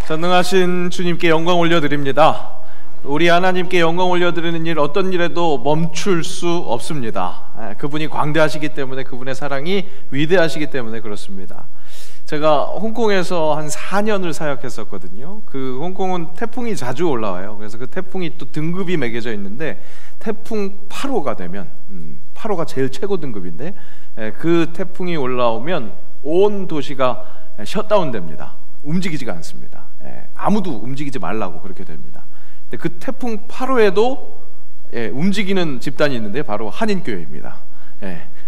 전능하신 주님께 영광 올려드립니다. 우리 하나님께 영광 올려드리는 일, 어떤 일에도 멈출 수 없습니다. 그분이 광대하시기 때문에, 그분의 사랑이 위대하시기 때문에 그렇습니다. 제가 홍콩에서 한 4년을 사역했었거든요. 그 홍콩은 태풍이 자주 올라와요. 그래서 그 태풍이 또 등급이 매겨져 있는데, 태풍 8호가 되면 8호가 제일 최고 등급인데, 그 태풍이 올라오면 온 도시가 셧다운 됩니다. 움직이지가 않습니다. 아무도 움직이지 말라고 그렇게 됩니다. 근데 그 태풍 8호에도 움직이는 집단이 있는데 바로 한인교회입니다.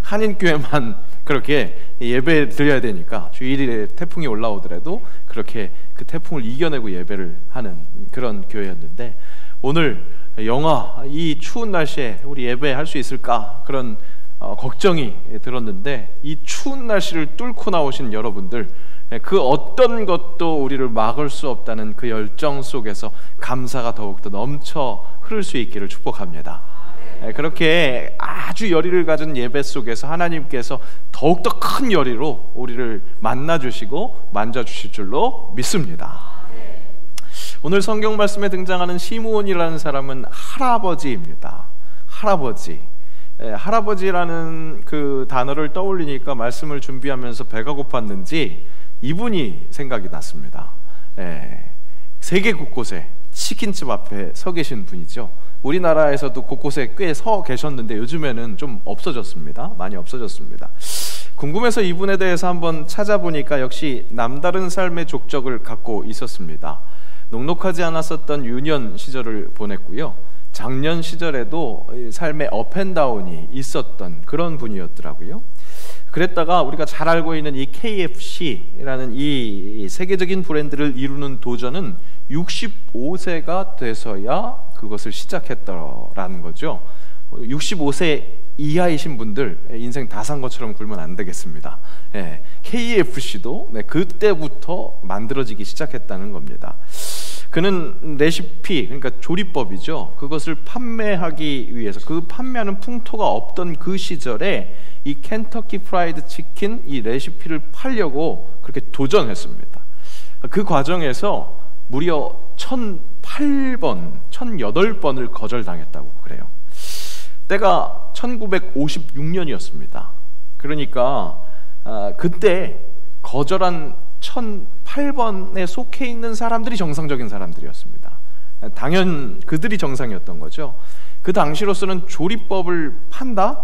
한인교회만 그렇게 예배 드려야 되니까 주일에 태풍이 올라오더라도 그렇게 그 태풍을 이겨내고 예배를 하는 그런 교회였는데, 오늘 영하 이 추운 날씨에 우리 예배할 수 있을까 그런 걱정이 들었는데, 이 추운 날씨를 뚫고 나오신 여러분들, 그 어떤 것도 우리를 막을 수 없다는 그 열정 속에서 감사가 더욱더 넘쳐 흐를 수 있기를 축복합니다. 그렇게 아주 열의를 가진 예배 속에서 하나님께서 더욱더 큰 열의로 우리를 만나주시고 만져주실 줄로 믿습니다. 오늘 성경 말씀에 등장하는 시므온이라는 사람은 할아버지입니다. 할아버지. 할아버지라는 그 단어를 떠올리니까 말씀을 준비하면서 배가 고팠는지 이분이 생각이 났습니다. 세계 곳곳에 치킨집 앞에 서 계신 분이죠. 우리나라에서도 곳곳에 꽤 서 계셨는데 요즘에는 좀 없어졌습니다. 많이 없어졌습니다. 궁금해서 이분에 대해서 한번 찾아보니까 역시 남다른 삶의 족적을 갖고 있었습니다. 녹록하지 않았었던 유년 시절을 보냈고요. 장년 시절에도 삶의 업앤다운이 있었던 그런 분이었더라고요. 그랬다가 우리가 잘 알고 있는 이 KFC라는 이 세계적인 브랜드를 이루는 도전은 65세가 돼서야 그것을 시작했더라는 거죠. 65세 이하이신 분들 인생 다 산 것처럼 굴면 안 되겠습니다. KFC도 그때부터 만들어지기 시작했다는 겁니다. 그는 레시피, 그러니까 조리법이죠. 그것을 판매하기 위해서, 그 판매하는 풍토가 없던 그 시절에 이 켄터키 프라이드 치킨 이 레시피를 팔려고 그렇게 도전했습니다. 그 과정에서 무려 1008번을 거절당했다고 그래요. 때가 1956년이었습니다. 그러니까 그때 거절한 1008번에 속해 있는 사람들이 정상적인 사람들이었습니다. 당연 그들이 정상이었던 거죠. 그 당시로서는 조리법을 판다?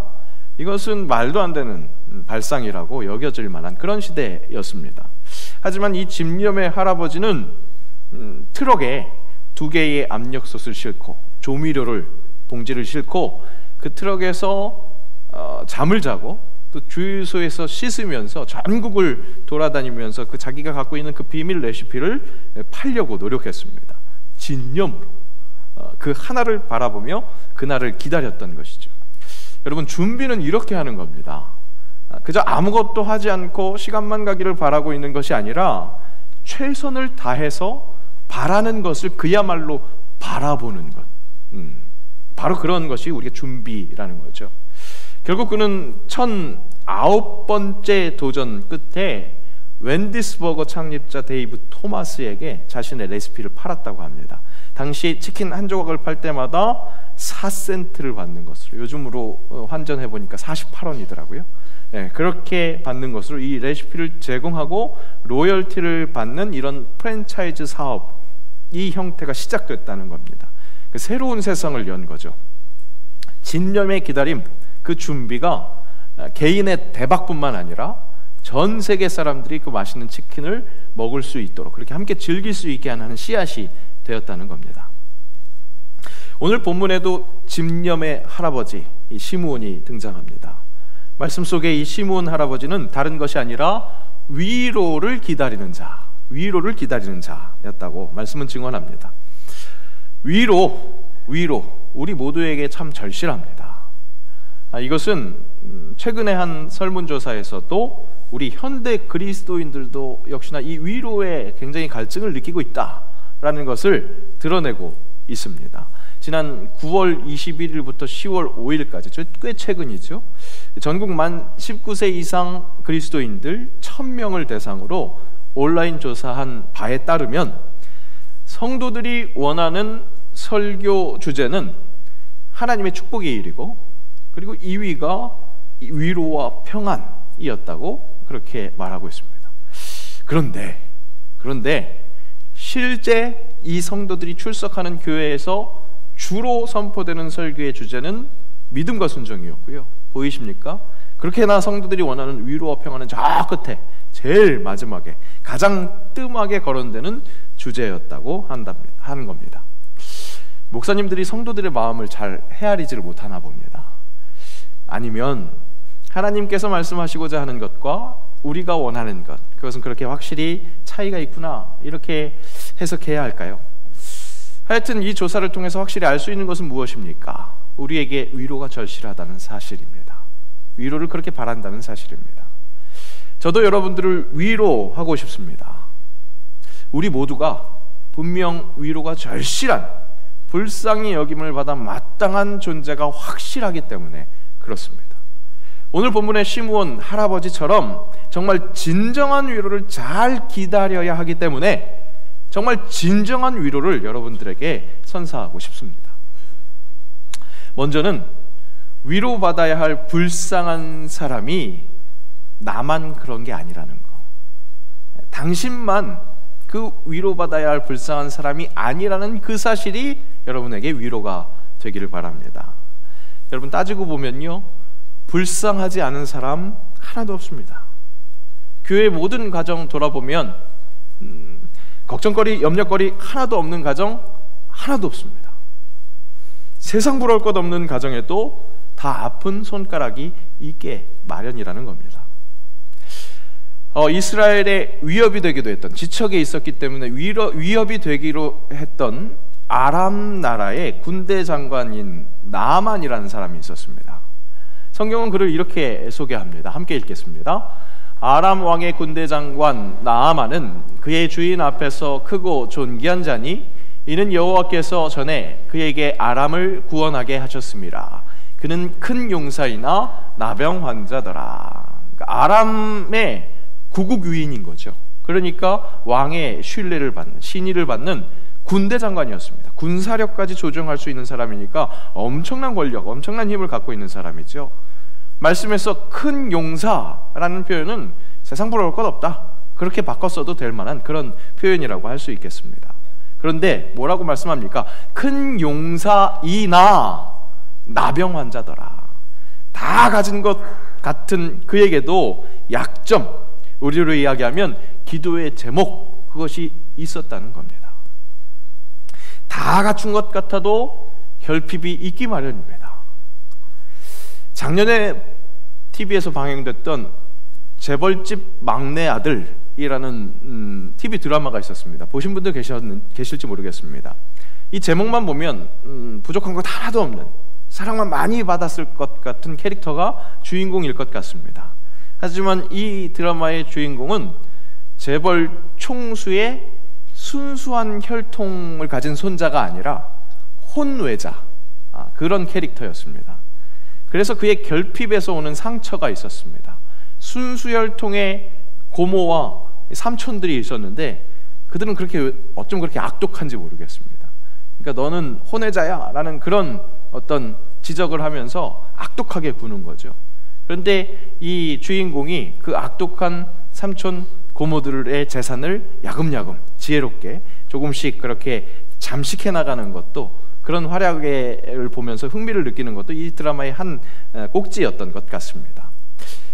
이것은 말도 안 되는 발상이라고 여겨질 만한 그런 시대였습니다. 하지만 이 집념의 할아버지는 트럭에 2개의 압력솥을 싣고 조미료를 봉지를 싣고 그 트럭에서 잠을 자고 또 주유소에서 씻으면서 전국을 돌아다니면서 그 자기가 갖고 있는 그 비밀 레시피를 팔려고 노력했습니다. 진념으로 그 하나를 바라보며 그날을 기다렸던 것이죠. 여러분, 준비는 이렇게 하는 겁니다. 그저 아무것도 하지 않고 시간만 가기를 바라고 있는 것이 아니라 최선을 다해서 바라는 것을 그야말로 바라보는 것. 바로 그런 것이 우리가 준비라는 거죠. 결국 그는 1009번째 도전 끝에 웬디스 버거 창립자 데이브 토마스에게 자신의 레시피를 팔았다고 합니다. 당시 치킨 한 조각을 팔 때마다 4센트를 받는 것으로, 요즘으로 환전해 보니까 48원이더라고요. 그렇게 받는 것으로 이 레시피를 제공하고 로열티를 받는 이런 프랜차이즈 사업, 이 형태가 시작됐다는 겁니다. 새로운 세상을 연 거죠. 진념의 기다림, 그 준비가 개인의 대박뿐만 아니라 전 세계 사람들이 그 맛있는 치킨을 먹을 수 있도록, 그렇게 함께 즐길 수 있게 하는 씨앗이 되었다는 겁니다. 오늘 본문에도 집념의 할아버지 이 시므온이 등장합니다. 말씀 속에 이 시므온 할아버지는 다른 것이 아니라 위로를 기다리는 자였다고 말씀은 증언합니다. 위로, 우리 모두에게 참 절실합니다. 이것은 최근에 한 설문조사에서도 우리 현대 그리스도인들도 역시나 이 위로에 굉장히 갈증을 느끼고 있다라는 것을 드러내고 있습니다. 지난 9월 21일부터 10월 5일까지 꽤 최근이죠. 전국 만 19세 이상 그리스도인들 1000명을 대상으로 온라인 조사한 바에 따르면 성도들이 원하는 설교 주제는 하나님의 축복의 일이고, 그리고 2위가 위로와 평안이었다고 그렇게 말하고 있습니다. 그런데 실제 이 성도들이 출석하는 교회에서 주로 선포되는 설교의 주제는 믿음과 순종이었고요. 보이십니까? 그렇게나 성도들이 원하는 위로와 평안은 저 끝에 제일 마지막에 가장 뜸하게 거론되는 주제였다고 하는 겁니다. 목사님들이 성도들의 마음을 잘 헤아리지를 못하나 봅니다. 아니면 하나님께서 말씀하시고자 하는 것과 우리가 원하는 것, 그것은 그렇게 확실히 차이가 있구나, 이렇게 해석해야 할까요? 하여튼 이 조사를 통해서 확실히 알 수 있는 것은 무엇입니까? 우리에게 위로가 절실하다는 사실입니다. 위로를 그렇게 바란다는 사실입니다. 저도 여러분들을 위로하고 싶습니다. 우리 모두가 분명 위로가 절실한, 불쌍히 여김을 받아 마땅한 존재가 확실하기 때문에 그렇습니다. 오늘 본문의 시므온 할아버지처럼 정말 진정한 위로를 잘 기다려야 하기 때문에 정말 진정한 위로를 여러분들에게 선사하고 싶습니다. 먼저는 위로받아야 할 불쌍한 사람이 나만 그런 게 아니라는 거, 당신만 그 위로받아야 할 불쌍한 사람이 아니라는 그 사실이 여러분에게 위로가 되기를 바랍니다. 여러분, 따지고 보면요, 불쌍하지 않은 사람 하나도 없습니다. 교회 모든 가정 돌아보면 걱정거리, 염려거리 하나도 없는 가정 하나도 없습니다. 세상 부러울 것 없는 가정에도 다 아픈 손가락이 있게 마련이라는 겁니다. 이스라엘의 위협이 되기도 했던, 지척에 있었기 때문에 위협이 되기로 했던 아람 나라의 군대 장관인 나아만이라는 사람이 있었습니다. 성경은 그를 이렇게 소개합니다. 함께 읽겠습니다. 아람 왕의 군대 장관 나아만은 그의 주인 앞에서 크고 존귀한 자니 이는 여호와께서 전에 그에게 아람을 구원하게 하셨습니다. 그는 큰 용사이나 나병 환자더라. 그러니까 아람의 구국 유인인 거죠. 그러니까 왕의 신뢰를 받는, 신의를 받는 군대 장관이었습니다. 군사력까지 조정할 수 있는 사람이니까 엄청난 권력, 엄청난 힘을 갖고 있는 사람이죠. 말씀에서 큰 용사라는 표현은 세상 부러울 것 없다, 그렇게 바꿨어도 될 만한 그런 표현이라고 할 수 있겠습니다. 그런데 뭐라고 말씀합니까? 큰 용사이나 나병 환자더라. 다 가진 것 같은 그에게도 약점, 우리로 이야기하면 기도의 제목, 그것이 있었다는 겁니다. 다 갖춘 것 같아도 결핍이 있기 마련입니다. 작년에 TV에서 방영됐던 재벌집 막내 아들이라는 TV 드라마가 있었습니다. 보신 분들 계실지 모르겠습니다. 이 제목만 보면 부족한 것 하나도 없는, 사랑만 많이 받았을 것 같은 캐릭터가 주인공일 것 같습니다. 하지만 이 드라마의 주인공은 재벌 총수의 순수한 혈통을 가진 손자가 아니라 혼외자, 그런 캐릭터였습니다. 그래서 그의 결핍에서 오는 상처가 있었습니다. 순수혈통의 고모와 삼촌들이 있었는데 그들은 어쩜 그렇게 악독한지 모르겠습니다. 그러니까 너는 혼외자야 라는 그런 어떤 지적을 하면서 악독하게 구는 거죠. 그런데 이 주인공이 그 악독한 삼촌 고모들의 재산을 야금야금 지혜롭게 조금씩 그렇게 잠식해 나가는 것도, 그런 활약을 보면서 흥미를 느끼는 것도 이 드라마의 한 꼭지였던 것 같습니다.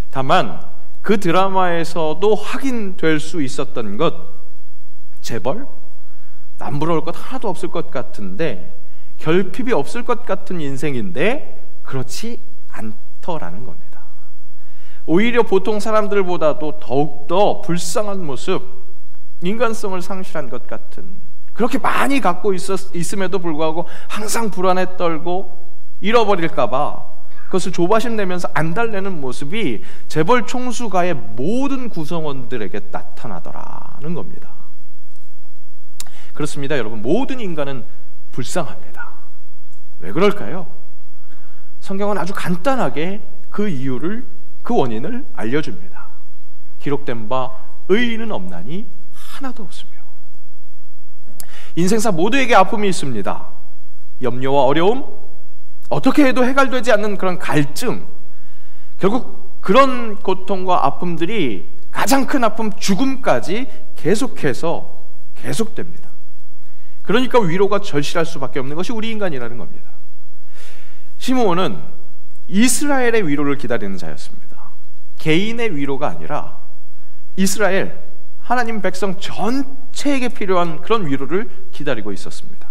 다만 그 드라마에서도 확인될 수 있었던 것, 재벌? 남부러울 것 하나도 없을 것 같은데, 결핍이 없을 것 같은 인생인데 그렇지 않더라는 겁니다. 오히려 보통 사람들보다도 더욱더 불쌍한 모습, 인간성을 상실한 것 같은, 그렇게 많이 갖고 있음에도 불구하고 항상 불안에 떨고 잃어버릴까봐 그것을 조바심 내면서 안달내는 모습이 재벌 총수가의 모든 구성원들에게 나타나더라는 겁니다. 그렇습니다, 여러분. 모든 인간은 불쌍합니다. 왜 그럴까요? 성경은 아주 간단하게 그 이유를, 그 원인을 알려줍니다. 기록된 바 의인은 없나니 하나도 없으며. 인생사 모두에게 아픔이 있습니다. 염려와 어려움, 어떻게 해도 해결되지 않는 그런 갈증, 결국 그런 고통과 아픔들이 가장 큰 아픔, 죽음까지 계속됩니다. 그러니까 위로가 절실할 수밖에 없는 것이 우리 인간이라는 겁니다. 시므온은 이스라엘의 위로를 기다리는 자였습니다. 개인의 위로가 아니라 이스라엘, 하나님 백성 전체에게 필요한 그런 위로를 기다리고 있었습니다.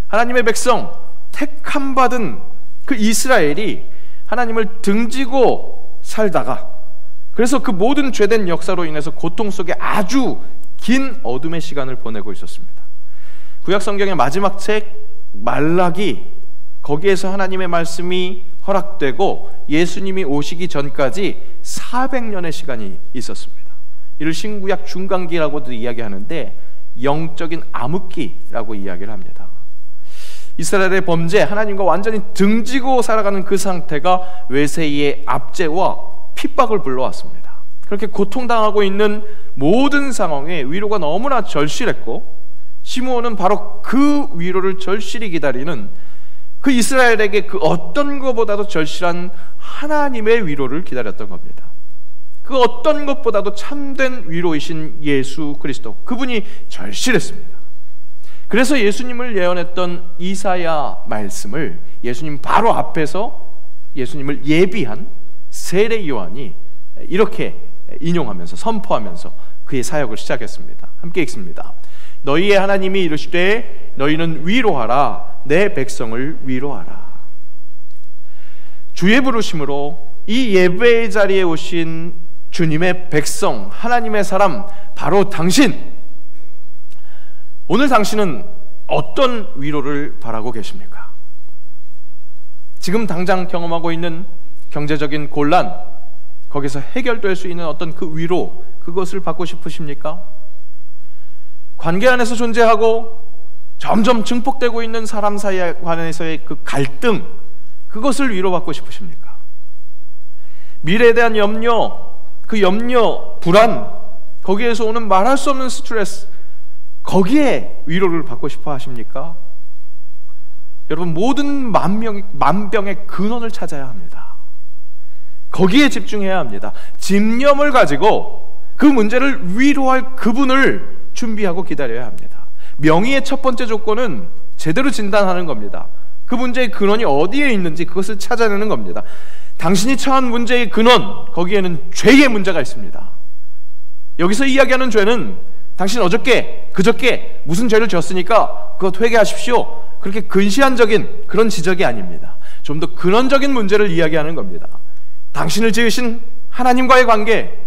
하나님의 백성, 택함받은 그 이스라엘이 하나님을 등지고 살다가, 그래서 그 모든 죄된 역사로 인해서 고통 속에 아주 긴 어둠의 시간을 보내고 있었습니다. 구약 성경의 마지막 책 말라기, 거기에서 하나님의 말씀이 허락되고 예수님이 오시기 전까지 400년의 시간이 있었습니다. 이를 신구약 중간기라고도 이야기하는데 영적인 암흑기라고 이야기를 합니다. 이스라엘의 범죄, 하나님과 완전히 등지고 살아가는 그 상태가 외세의 압제와 핍박을 불러왔습니다. 그렇게 고통당하고 있는 모든 상황에 위로가 너무나 절실했고, 시므온은 바로 그 위로를 절실히 기다리는, 그 이스라엘에게 그 어떤 것보다도 절실한 하나님의 위로를 기다렸던 겁니다. 그 어떤 것보다도 참된 위로이신 예수 그리스도, 그분이 절실했습니다. 그래서 예수님을 예언했던 이사야 말씀을 예수님 바로 앞에서 예수님을 예비한 세례 요한이 이렇게 인용하면서 선포하면서 그의 사역을 시작했습니다. 함께 읽습니다. 너희의 하나님이 이르시되 너희는 위로하라, 내 백성을 위로하라. 주의 부르심으로 이 예배의 자리에 오신 주님의 백성, 하나님의 사람, 바로 당신, 오늘 당신은 어떤 위로를 바라고 계십니까? 지금 당장 경험하고 있는 경제적인 곤란, 거기서 해결될 수 있는 어떤 그 위로, 그것을 받고 싶으십니까? 관계 안에서 존재하고 점점 증폭되고 있는 사람 사이에 관해서의 그 갈등, 그것을 위로받고 싶으십니까? 미래에 대한 염려, 그 염려, 불안, 거기에서 오는 말할 수 없는 스트레스, 거기에 위로를 받고 싶어 하십니까? 여러분, 모든 만병의 근원을 찾아야 합니다. 거기에 집중해야 합니다. 집념을 가지고 그 문제를 위로할 그분을 준비하고 기다려야 합니다. 명의의 첫 번째 조건은 제대로 진단하는 겁니다. 그 문제의 근원이 어디에 있는지 그것을 찾아내는 겁니다. 당신이 처한 문제의 근원, 거기에는 죄의 문제가 있습니다. 여기서 이야기하는 죄는 당신 어저께, 그저께 무슨 죄를 지었으니까 그것 회개하십시오, 그렇게 근시안적인 그런 지적이 아닙니다. 좀 더 근원적인 문제를 이야기하는 겁니다. 당신을 지으신 하나님과의 관계,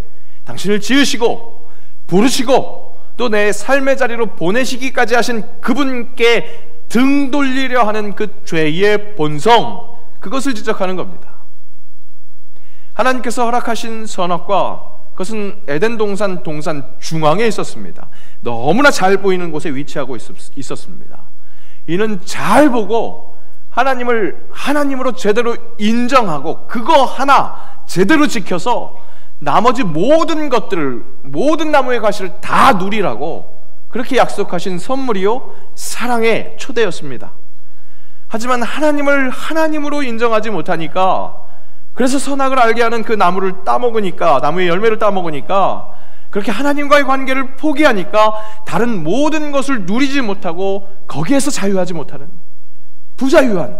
당신을 지으시고 부르시고 또 내 삶의 자리로 보내시기까지 하신 그분께 등 돌리려 하는 그 죄의 본성, 그것을 지적하는 겁니다. 하나님께서 허락하신 선악과, 그것은 에덴 동산 중앙에 있었습니다. 너무나 잘 보이는 곳에 위치하고 있었습니다. 이는 잘 보고 하나님을 하나님으로 제대로 인정하고 그거 하나 제대로 지켜서 나머지 모든 것들을, 모든 나무의 과실을 다 누리라고 그렇게 약속하신 선물이요, 사랑의 초대였습니다. 하지만 하나님을 하나님으로 인정하지 못하니까, 그래서 선악을 알게 하는 그 나무를 따먹으니까, 나무의 열매를 따먹으니까, 그렇게 하나님과의 관계를 포기하니까 다른 모든 것을 누리지 못하고 거기에서 자유하지 못하는 부자유한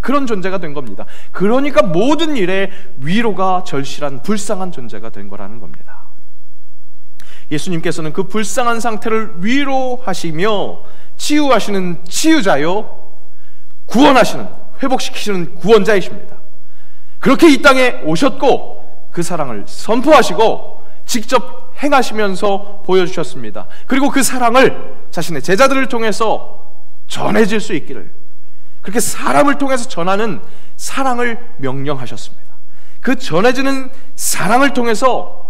그런 존재가 된 겁니다. 그러니까 모든 일에 위로가 절실한 불쌍한 존재가 된 거라는 겁니다. 예수님께서는 그 불쌍한 상태를 위로하시며 치유하시는 치유자요, 구원하시는, 회복시키시는 구원자이십니다. 그렇게 이 땅에 오셨고 그 사랑을 선포하시고 직접 행하시면서 보여주셨습니다. 그리고 그 사랑을 자신의 제자들을 통해서 전해질 수 있기를, 그렇게 사람을 통해서 전하는 사랑을 명령하셨습니다. 그 전해지는 사랑을 통해서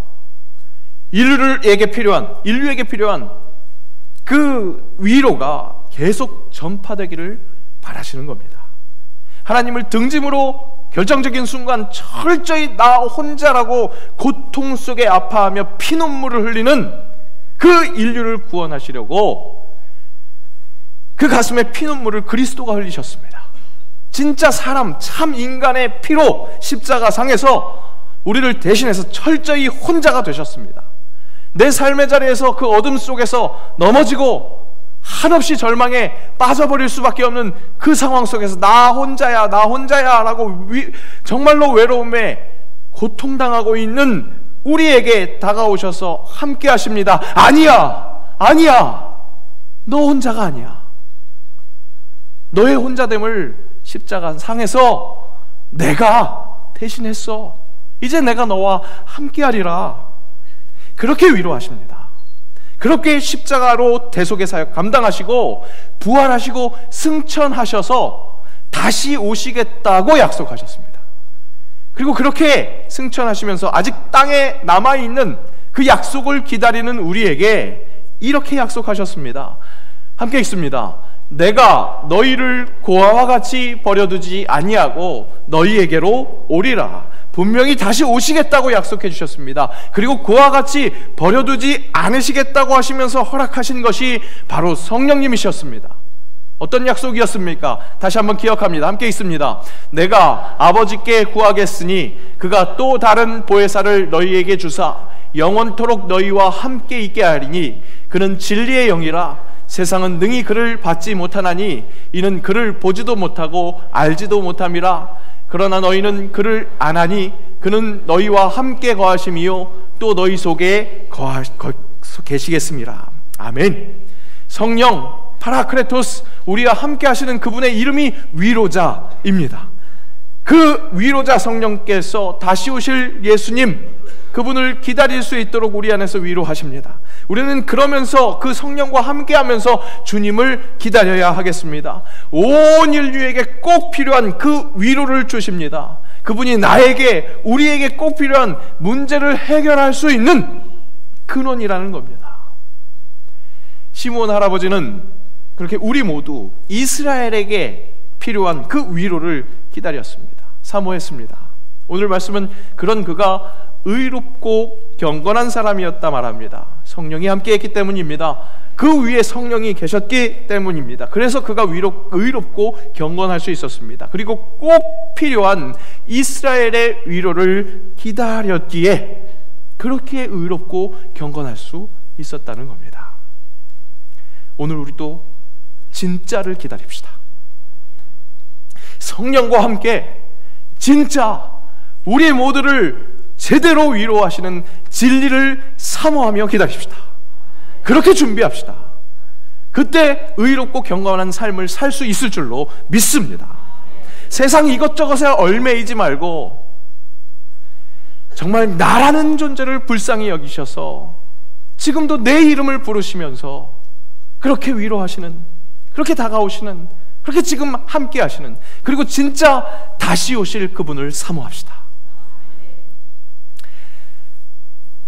인류에게 필요한 그 위로가 계속 전파되기를 바라시는 겁니다. 하나님을 등짐으로 결정적인 순간 철저히 나 혼자라고 고통 속에 아파하며 피눈물을 흘리는 그 인류를 구원하시려고 그 가슴에 피눈물을 그리스도가 흘리셨습니다. 진짜 사람, 참 인간의 피로 십자가상에서 우리를 대신해서 철저히 혼자가 되셨습니다. 내 삶의 자리에서 그 어둠 속에서 넘어지고 한없이 절망에 빠져버릴 수밖에 없는 그 상황 속에서 나 혼자야 라고 정말로 외로움에 고통당하고 있는 우리에게 다가오셔서 함께 하십니다. 아니야, 너 혼자가 아니야. 너의 혼자됨을 십자가 상에서 내가 대신했어. 이제 내가 너와 함께 하리라. 그렇게 위로하십니다. 그렇게 십자가로 대속의 사역 감당하시고 부활하시고 승천하셔서 다시 오시겠다고 약속하셨습니다. 그리고 그렇게 승천하시면서 아직 땅에 남아있는 그 약속을 기다리는 우리에게 이렇게 약속하셨습니다. 함께 읽습니다. 내가 너희를 고아와 같이 버려두지 아니하고 너희에게로 오리라. 분명히 다시 오시겠다고 약속해 주셨습니다. 그리고 그와 같이 버려두지 않으시겠다고 하시면서 허락하신 것이 바로 성령님이셨습니다. 어떤 약속이었습니까? 다시 한번 기억합니다. 함께 있습니다. 내가 아버지께 구하겠으니 그가 또 다른 보혜사를 너희에게 주사 영원토록 너희와 함께 있게 하리니 그는 진리의 영이라. 세상은 능히 그를 받지 못하나니 이는 그를 보지도 못하고 알지도 못함이라. 그러나 너희는 그를 아나니 그는 너희와 함께 거하심이요 또 너희 속에 계시겠습니다. 아멘. 성령 파라크레토스, 우리와 함께 하시는 그분의 이름이 위로자입니다. 그 위로자 성령께서 다시 오실 예수님, 그분을 기다릴 수 있도록 우리 안에서 위로하십니다. 우리는 그러면서 그 성령과 함께하면서 주님을 기다려야 하겠습니다. 온 인류에게 꼭 필요한 그 위로를 주십니다. 그분이 나에게, 우리에게 꼭 필요한 문제를 해결할 수 있는 근원이라는 겁니다. 시므온 할아버지는 그렇게 우리 모두 이스라엘에게 필요한 그 위로를 기다렸습니다. 사모했습니다. 오늘 말씀은 그런 그가 의롭고 경건한 사람이었다 말합니다. 성령이 함께했기 때문입니다. 그 위에 성령이 계셨기 때문입니다. 그래서 그가 의롭고 경건할 수 있었습니다. 그리고 꼭 필요한 이스라엘의 위로를 기다렸기에 그렇게 의롭고 경건할 수 있었다는 겁니다. 오늘 우리도 진짜를 기다립시다. 성령과 함께 진짜 우리 모두를 제대로 위로하시는 진리를 사모하며 기다립시다. 그렇게 준비합시다. 그때 의롭고 경건한 삶을 살 수 있을 줄로 믿습니다. 세상 이것저것에 얽매이지 말고 정말 나라는 존재를 불쌍히 여기셔서 지금도 내 이름을 부르시면서 그렇게 위로하시는, 그렇게 다가오시는, 그렇게 지금 함께 하시는, 그리고 진짜 다시 오실 그분을 사모합시다.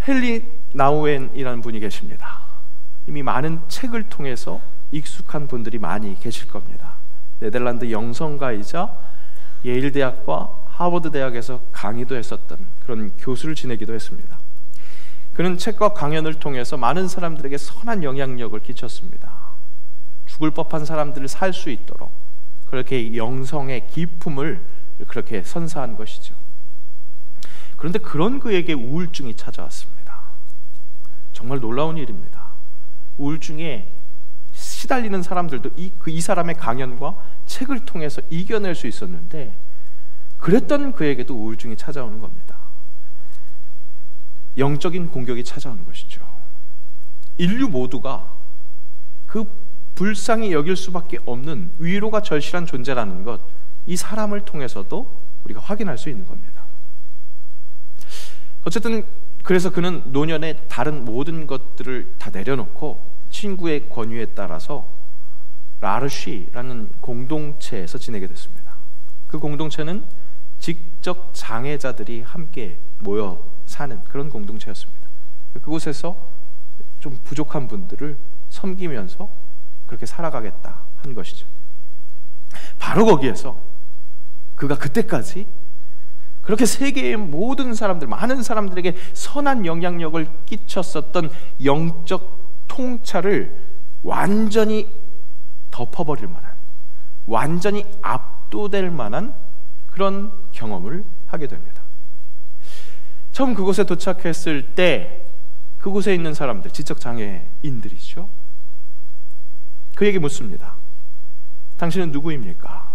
헨리 나우엔이라는 분이 계십니다. 이미 많은 책을 통해서 익숙한 분들이 많이 계실 겁니다. 네덜란드 영성가이자 예일대학과 하버드대학에서 강의도 했었던 그런 교수를 지내기도 했습니다. 그는 책과 강연을 통해서 많은 사람들에게 선한 영향력을 끼쳤습니다. 죽을 법한 사람들을 살 수 있도록 그렇게 영성의 기품을 그렇게 선사한 것이죠. 그런데 그런 그에게 우울증이 찾아왔습니다. 정말 놀라운 일입니다. 우울증에 시달리는 사람들도 이 사람의 강연과 책을 통해서 이겨낼 수 있었는데 그랬던 그에게도 우울증이 찾아오는 겁니다. 영적인 공격이 찾아오는 것이죠. 인류 모두가 그 불쌍히 여길 수밖에 없는 위로가 절실한 존재라는 것, 이 사람을 통해서도 우리가 확인할 수 있는 겁니다. 어쨌든 그래서 그는 노년에 다른 모든 것들을 다 내려놓고 친구의 권유에 따라서 라르쉬라는 공동체에서 지내게 됐습니다. 그 공동체는 직접 장애자들이 함께 모여 사는 그런 공동체였습니다. 그곳에서 좀 부족한 분들을 섬기면서 그렇게 살아가겠다 한 것이죠. 바로 거기에서 그가 그때까지 그렇게 세계의 모든 사람들, 많은 사람들에게 선한 영향력을 끼쳤었던 영적 통찰을 완전히 덮어버릴 만한, 완전히 압도될 만한 그런 경험을 하게 됩니다. 처음 그곳에 도착했을 때 그곳에 있는 사람들, 지적장애인들이죠. 그에게 묻습니다. 당신은 누구입니까?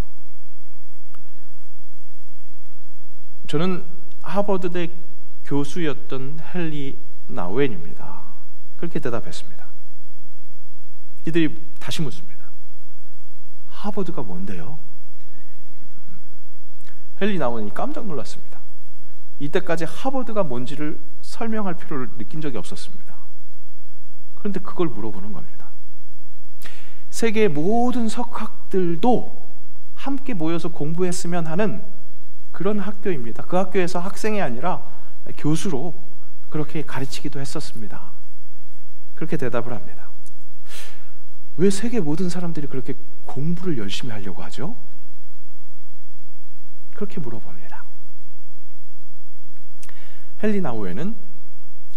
저는 하버드대 교수였던 헨리 나우엔입니다. 그렇게 대답했습니다. 이들이 다시 묻습니다. 하버드가 뭔데요? 헨리 나우엔이 깜짝 놀랐습니다. 이때까지 하버드가 뭔지를 설명할 필요를 느낀 적이 없었습니다. 그런데 그걸 물어보는 겁니다. 세계의 모든 석학들도 함께 모여서 공부했으면 하는 그런 학교입니다. 그 학교에서 학생이 아니라 교수로 그렇게 가르치기도 했었습니다. 그렇게 대답을 합니다. 왜 세계 모든 사람들이 그렇게 공부를 열심히 하려고 하죠? 그렇게 물어봅니다. 헨리 나우엔은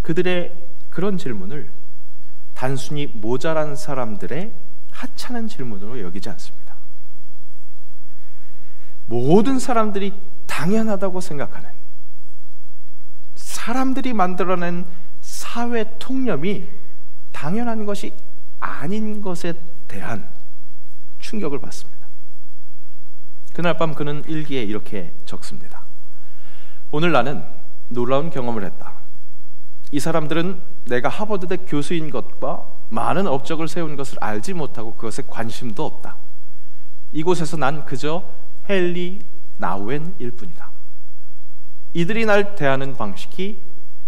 그들의 그런 질문을 단순히 모자란 사람들의 하찮은 질문으로 여기지 않습니다. 모든 사람들이 당연하다고 생각하는, 사람들이 만들어낸 사회 통념이 당연한 것이 아닌 것에 대한 충격을 받습니다. 그날 밤 그는 일기에 이렇게 적습니다. 오늘 나는 놀라운 경험을 했다. 이 사람들은 내가 하버드대 교수인 것과 많은 업적을 세운 것을 알지 못하고 그것에 관심도 없다. 이곳에서 난 그저 헨리 나우엔일 뿐이다. 이들이 날 대하는 방식이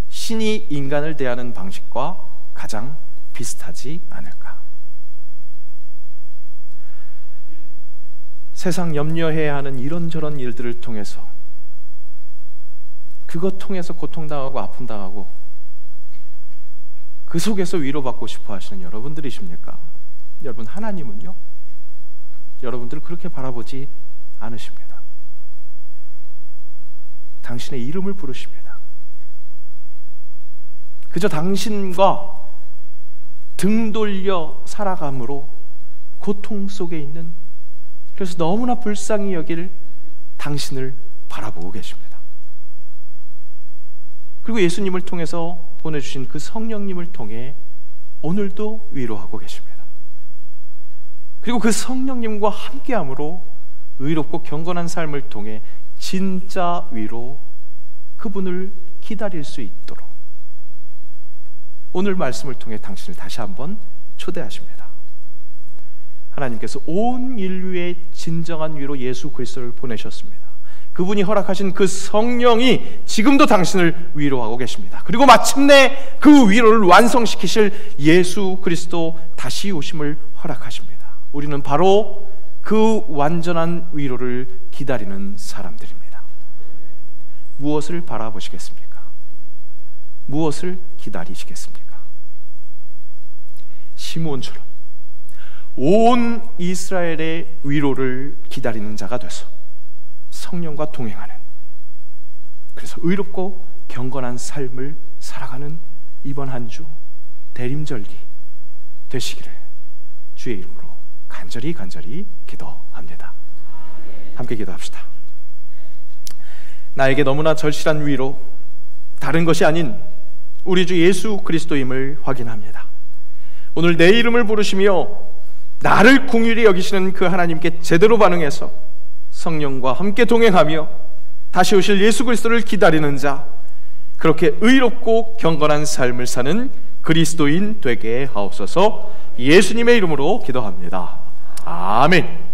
신이 인간을 대하는 방식과 가장 비슷하지 않을까. 세상 염려해야 하는 이런저런 일들을 통해서, 그것 통해서 고통당하고 아픔당하고 그 속에서 위로받고 싶어 하시는 여러분들이십니까? 여러분, 하나님은요, 여러분들을 그렇게 바라보지 않으십니다. 당신의 이름을 부르십니다. 그저 당신과 등 돌려 살아감으로 고통 속에 있는, 그래서 너무나 불쌍히 여길 당신을 바라보고 계십니다. 그리고 예수님을 통해서 보내주신 그 성령님을 통해 오늘도 위로하고 계십니다. 그리고 그 성령님과 함께함으로 의롭고 경건한 삶을 통해 진짜 위로, 그분을 기다릴 수 있도록 오늘 말씀을 통해 당신을 다시 한번 초대하십니다. 하나님께서 온 인류의 진정한 위로 예수 그리스도를 보내셨습니다. 그분이 허락하신 그 성령이 지금도 당신을 위로하고 계십니다. 그리고 마침내 그 위로를 완성시키실 예수 그리스도 다시 오심을 허락하십니다. 우리는 바로 그 완전한 위로를 기다리는 사람들입니다. 무엇을 바라보시겠습니까? 무엇을 기다리시겠습니까? 시므온처럼 온 이스라엘의 위로를 기다리는 자가 돼서 성령과 동행하는, 그래서 의롭고 경건한 삶을 살아가는 이번 한 주 대림절기 되시기를 주의 이름으로 간절히 기도합니다. 함께 기도합시다. 나에게 너무나 절실한 위로, 다른 것이 아닌 우리 주 예수 그리스도임을 확인합니다. 오늘 내 이름을 부르시며 나를 긍휼히 여기시는 그 하나님께 제대로 반응해서 성령과 함께 동행하며 다시 오실 예수 그리스도를 기다리는 자, 그렇게 의롭고 경건한 삶을 사는 그리스도인 되게 하옵소서. 예수님의 이름으로 기도합니다. 아멘.